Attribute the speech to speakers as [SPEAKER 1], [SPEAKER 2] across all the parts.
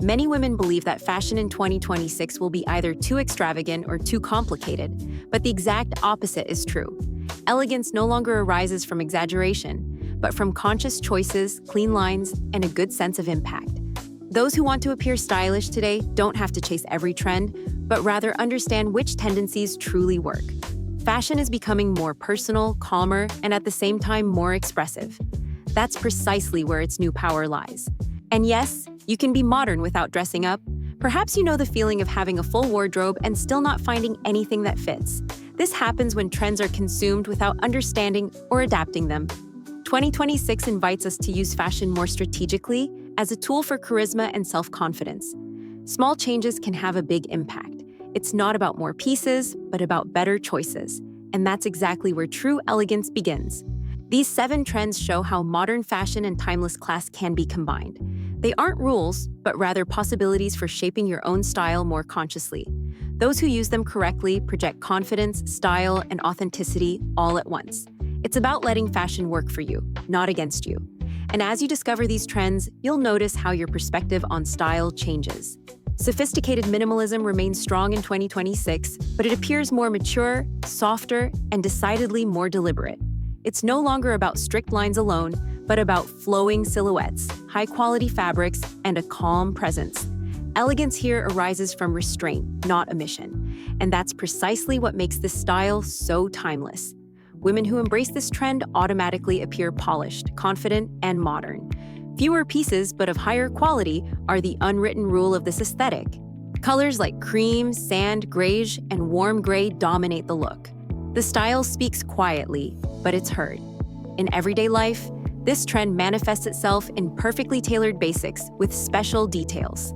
[SPEAKER 1] Many women believe that fashion in 2026 will be either too extravagant or too complicated, but the exact opposite is true. Elegance no longer arises from exaggeration, but from conscious choices, clean lines, and a good sense of impact. Those who want to appear stylish today don't have to chase every trend, but rather understand which tendencies truly work. Fashion is becoming more personal, calmer, and at the same time more expressive. That's precisely where its new power lies. And yes, you can be modern without dressing up. Perhaps you know the feeling of having a full wardrobe and still not finding anything that fits. This happens when trends are consumed without understanding or adapting them. 2026 invites us to use fashion more strategically as a tool for charisma and self-confidence. Small changes can have a big impact. It's not about more pieces, but about better choices. And that's exactly where true elegance begins. These 7 trends show how modern fashion and timeless class can be combined. They aren't rules, but rather possibilities for shaping your own style more consciously. Those who use them correctly project confidence, style, and authenticity all at once. It's about letting fashion work for you, not against you. And as you discover these trends, you'll notice how your perspective on style changes. Sophisticated minimalism remains strong in 2026, but it appears more mature, softer, and decidedly more deliberate. It's no longer about strict lines alone, but about flowing silhouettes, high-quality fabrics, and a calm presence. Elegance here arises from restraint, not omission. And that's precisely what makes this style so timeless. Women who embrace this trend automatically appear polished, confident, and modern. Fewer pieces, but of higher quality, are the unwritten rule of this aesthetic. Colors like cream, sand, greige, and warm gray dominate the look. The style speaks quietly, but it's heard. In everyday life, this trend manifests itself in perfectly tailored basics with special details.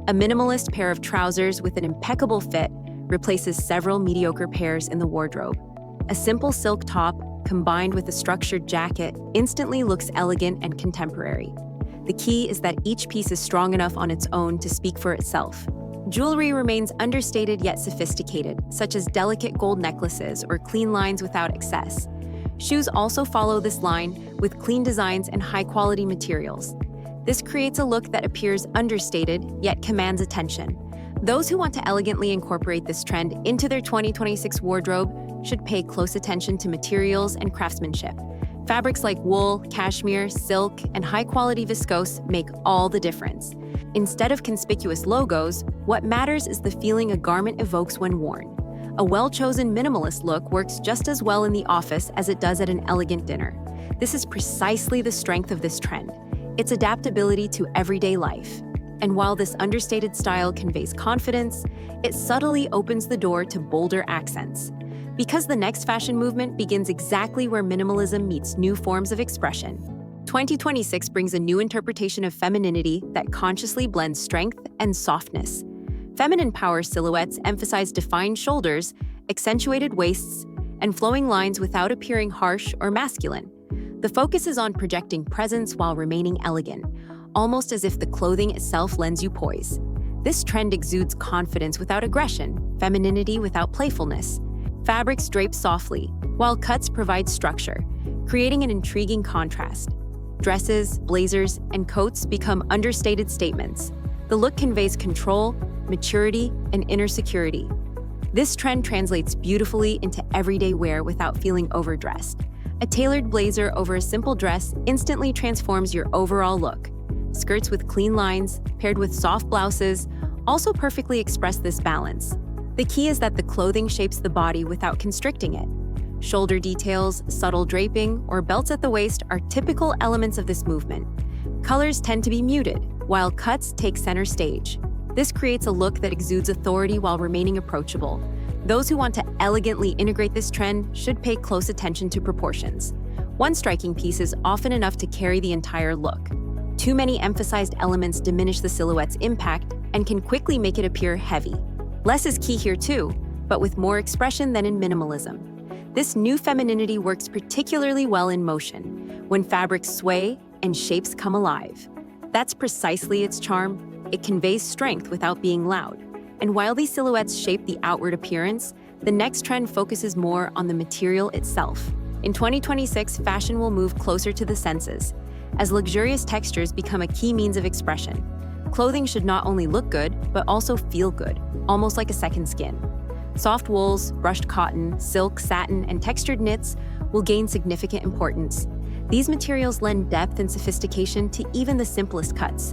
[SPEAKER 1] A minimalist pair of trousers with an impeccable fit replaces several mediocre pairs in the wardrobe. A simple silk top, combined with a structured jacket, instantly looks elegant and contemporary. The key is that each piece is strong enough on its own to speak for itself. Jewelry remains understated yet sophisticated, such as delicate gold necklaces or clean lines without excess. Shoes also follow this line with clean designs and high-quality materials. This creates a look that appears understated yet commands attention. Those who want to elegantly incorporate this trend into their 2026 wardrobe should pay close attention to materials and craftsmanship. Fabrics like wool, cashmere, silk, and high-quality viscose make all the difference. Instead of conspicuous logos, what matters is the feeling a garment evokes when worn. A well-chosen minimalist look works just as well in the office as it does at an elegant dinner. This is precisely the strength of this trend, its adaptability to everyday life. And while this understated style conveys confidence, it subtly opens the door to bolder accents. Because the next fashion movement begins exactly where minimalism meets new forms of expression. 2026 brings a new interpretation of femininity that consciously blends strength and softness. Feminine power silhouettes emphasize defined shoulders, accentuated waists, and flowing lines without appearing harsh or masculine. The focus is on projecting presence while remaining elegant, almost as if the clothing itself lends you poise. This trend exudes confidence without aggression, femininity without playfulness. Fabrics drape softly, while cuts provide structure, creating an intriguing contrast. Dresses, blazers, and coats become understated statements. The look conveys control, maturity, and inner security. This trend translates beautifully into everyday wear without feeling overdressed. A tailored blazer over a simple dress instantly transforms your overall look. Skirts with clean lines, paired with soft blouses, also perfectly express this balance. The key is that the clothing shapes the body without constricting it. Shoulder details, subtle draping, or belts at the waist are typical elements of this movement. Colors tend to be muted, while cuts take center stage. This creates a look that exudes authority while remaining approachable. Those who want to elegantly integrate this trend should pay close attention to proportions. One striking piece is often enough to carry the entire look. Too many emphasized elements diminish the silhouette's impact and can quickly make it appear heavy. Less is key here too, but with more expression than in minimalism. This new femininity works particularly well in motion, when fabrics sway and shapes come alive. That's precisely its charm. It conveys strength without being loud. And while these silhouettes shape the outward appearance, the next trend focuses more on the material itself. In 2026, fashion will move closer to the senses, as luxurious textures become a key means of expression. Clothing should not only look good, but also feel good, almost like a second skin. Soft wools, brushed cotton, silk, satin, and textured knits will gain significant importance. These materials lend depth and sophistication to even the simplest cuts.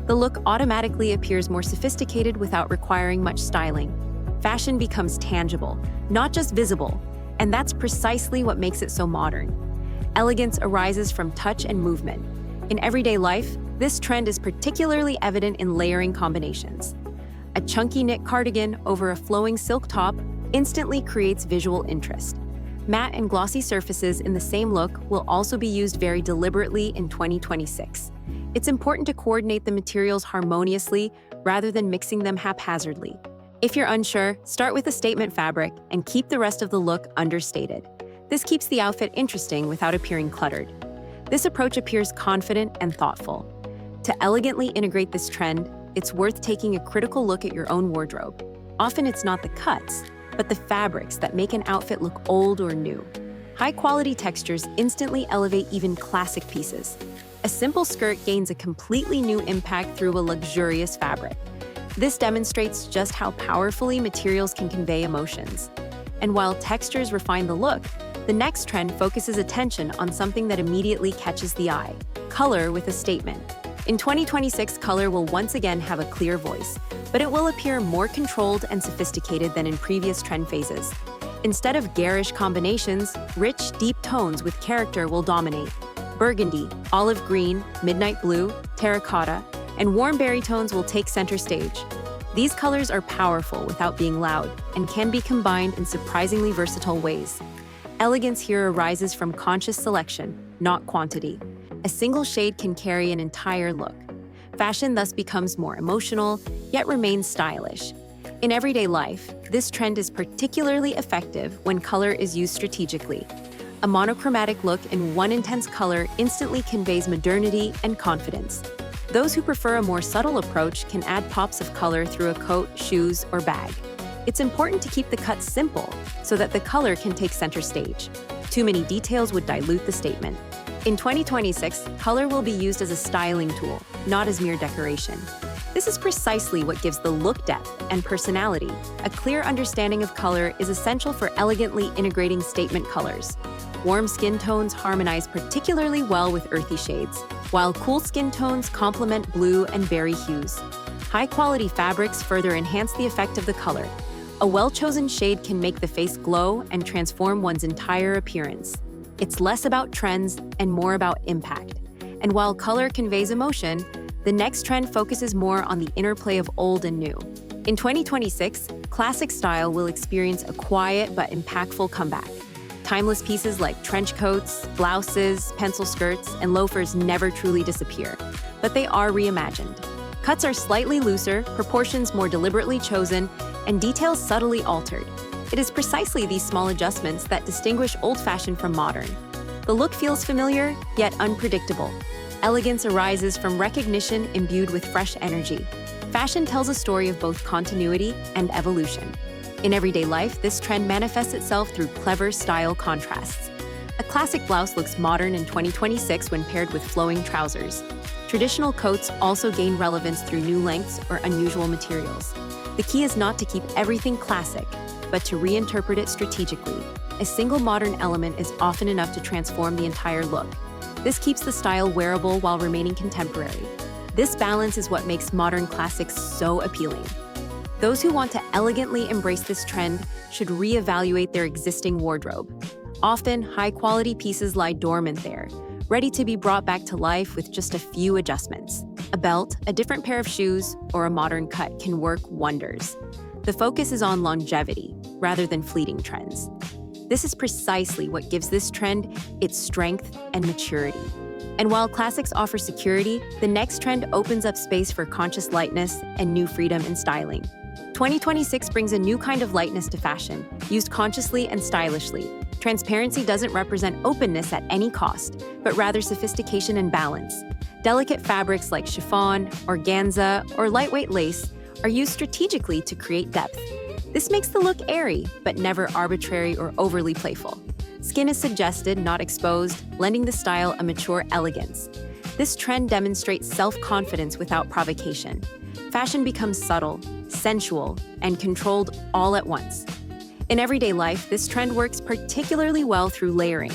[SPEAKER 1] The look automatically appears more sophisticated without requiring much styling. Fashion becomes tangible, not just visible, and that's precisely what makes it so modern. Elegance arises from touch and movement. In everyday life, this trend is particularly evident in layering combinations. A chunky knit cardigan over a flowing silk top instantly creates visual interest. Matte and glossy surfaces in the same look will also be used very deliberately in 2026. It's important to coordinate the materials harmoniously rather than mixing them haphazardly. If you're unsure, start with a statement fabric and keep the rest of the look understated. This keeps the outfit interesting without appearing cluttered. This approach appears confident and thoughtful. To elegantly integrate this trend, it's worth taking a critical look at your own wardrobe. Often it's not the cuts, but the fabrics that make an outfit look old or new. High-quality textures instantly elevate even classic pieces. A simple skirt gains a completely new impact through a luxurious fabric. This demonstrates just how powerfully materials can convey emotions. And while textures refine the look, the next trend focuses attention on something that immediately catches the eye: color with a statement. In 2026, color will once again have a clear voice, but it will appear more controlled and sophisticated than in previous trend phases. Instead of garish combinations, rich, deep tones with character will dominate. Burgundy, olive green, midnight blue, terracotta, and warm berry tones will take center stage. These colors are powerful without being loud and can be combined in surprisingly versatile ways. Elegance here arises from conscious selection, not quantity. A single shade can carry an entire look. Fashion thus becomes more emotional, yet remains stylish. In everyday life, this trend is particularly effective when color is used strategically. A monochromatic look in one intense color instantly conveys modernity and confidence. Those who prefer a more subtle approach can add pops of color through a coat, shoes, or bag. It's important to keep the cut simple so that the color can take center stage. Too many details would dilute the statement. In 2026, color will be used as a styling tool, not as mere decoration. This is precisely what gives the look depth and personality. A clear understanding of color is essential for elegantly integrating statement colors. Warm skin tones harmonize particularly well with earthy shades, while cool skin tones complement blue and berry hues. High-quality fabrics further enhance the effect of the color. A well-chosen shade can make the face glow and transform one's entire appearance. It's less about trends and more about impact. And while color conveys emotion, the next trend focuses more on the interplay of old and new. In 2026, classic style will experience a quiet but impactful comeback. Timeless pieces like trench coats, blouses, pencil skirts, and loafers never truly disappear, but they are reimagined. Cuts are slightly looser, proportions more deliberately chosen, and details subtly altered. It is precisely these small adjustments that distinguish old-fashioned from modern. The look feels familiar, yet unpredictable. Elegance arises from recognition imbued with fresh energy. Fashion tells a story of both continuity and evolution. In everyday life, this trend manifests itself through clever style contrasts. A classic blouse looks modern in 2026 when paired with flowing trousers. Traditional coats also gain relevance through new lengths or unusual materials. The key is not to keep everything classic, but to reinterpret it strategically. A single modern element is often enough to transform the entire look. This keeps the style wearable while remaining contemporary. This balance is what makes modern classics so appealing. Those who want to elegantly embrace this trend should reevaluate their existing wardrobe. Often, high-quality pieces lie dormant there, ready to be brought back to life with just a few adjustments. A belt, a different pair of shoes, or a modern cut can work wonders. The focus is on longevity, rather than fleeting trends. This is precisely what gives this trend its strength and maturity. And while classics offer security, the next trend opens up space for conscious lightness and new freedom in styling. 2026 brings a new kind of lightness to fashion, used consciously and stylishly. Transparency doesn't represent openness at any cost, but rather sophistication and balance. Delicate fabrics like chiffon, organza, or lightweight lace are used strategically to create depth. This makes the look airy, but never arbitrary or overly playful. Skin is suggested, not exposed, lending the style a mature elegance. This trend demonstrates self-confidence without provocation. Fashion becomes subtle, sensual, and controlled all at once. In everyday life, this trend works particularly well through layering.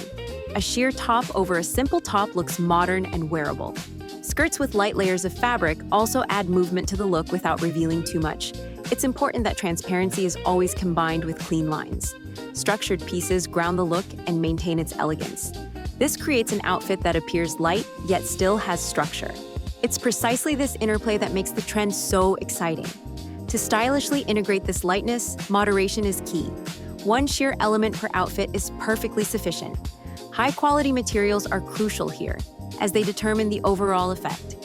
[SPEAKER 1] A sheer top over a simple top looks modern and wearable. Skirts with light layers of fabric also add movement to the look without revealing too much. It's important that transparency is always combined with clean lines. Structured pieces ground the look and maintain its elegance. This creates an outfit that appears light, yet still has structure. It's precisely this interplay that makes the trend so exciting. To stylishly integrate this lightness, moderation is key. One sheer element per outfit is perfectly sufficient. High-quality materials are crucial here, as they determine the overall effect.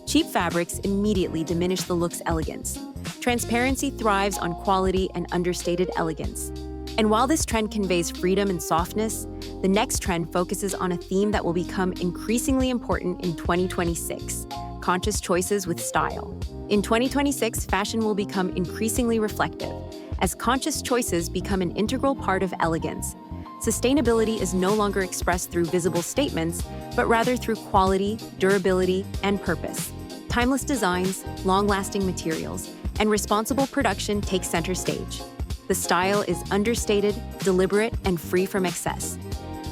[SPEAKER 1] Cheap fabrics immediately diminish the look's elegance. Transparency thrives on quality and understated elegance. And while this trend conveys freedom and softness, the next trend focuses on a theme that will become increasingly important in 2026: conscious choices with style. In 2026, fashion will become increasingly reflective, as conscious choices become an integral part of elegance. Sustainability is no longer expressed through visible statements, but rather through quality, durability, and purpose. Timeless designs, long-lasting materials, and responsible production take center stage. The style is understated, deliberate, and free from excess.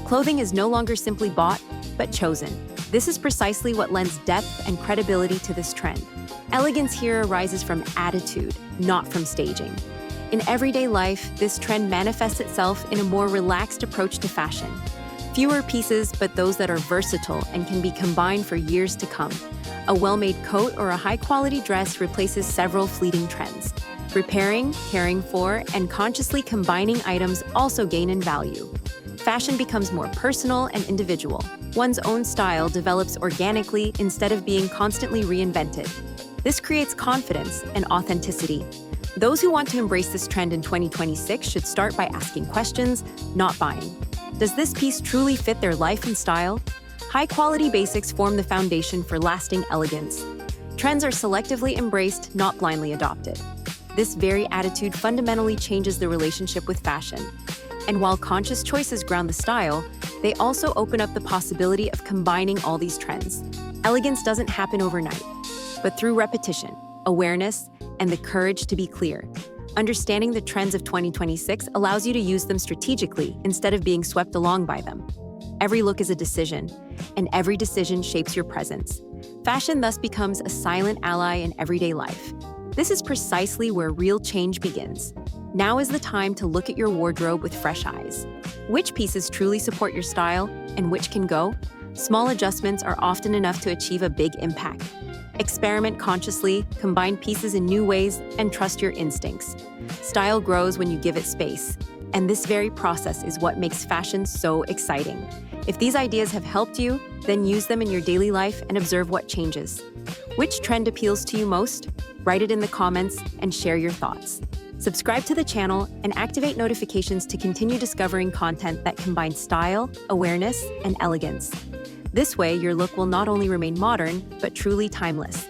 [SPEAKER 1] Clothing is no longer simply bought, but chosen. This is precisely what lends depth and credibility to this trend. Elegance here arises from attitude, not from staging. In everyday life, this trend manifests itself in a more relaxed approach to fashion. Fewer pieces, but those that are versatile and can be combined for years to come. A well-made coat or a high-quality dress replaces several fleeting trends. Repairing, caring for, and consciously combining items also gain in value. Fashion becomes more personal and individual. One's own style develops organically instead of being constantly reinvented. This creates confidence and authenticity. Those who want to embrace this trend in 2026 should start by asking questions, not buying. Does this piece truly fit their life and style? High-quality basics form the foundation for lasting elegance. Trends are selectively embraced, not blindly adopted. This very attitude fundamentally changes the relationship with fashion. And while conscious choices ground the style, they also open up the possibility of combining all these trends. Elegance doesn't happen overnight, but through repetition, awareness, and the courage to be clear. Understanding the trends of 2026 allows you to use them strategically instead of being swept along by them. Every look is a decision, and every decision shapes your presence. Fashion thus becomes a silent ally in everyday life. This is precisely where real change begins. Now is the time to look at your wardrobe with fresh eyes. Which pieces truly support your style, and which can go? Small adjustments are often enough to achieve a big impact. Experiment consciously, combine pieces in new ways, and trust your instincts. Style grows when you give it space, and this very process is what makes fashion so exciting. If these ideas have helped you, then use them in your daily life and observe what changes. Which trend appeals to you most? Write it in the comments and share your thoughts. Subscribe to the channel and activate notifications to continue discovering content that combines style, awareness, and elegance. This way, your look will not only remain modern, but truly timeless.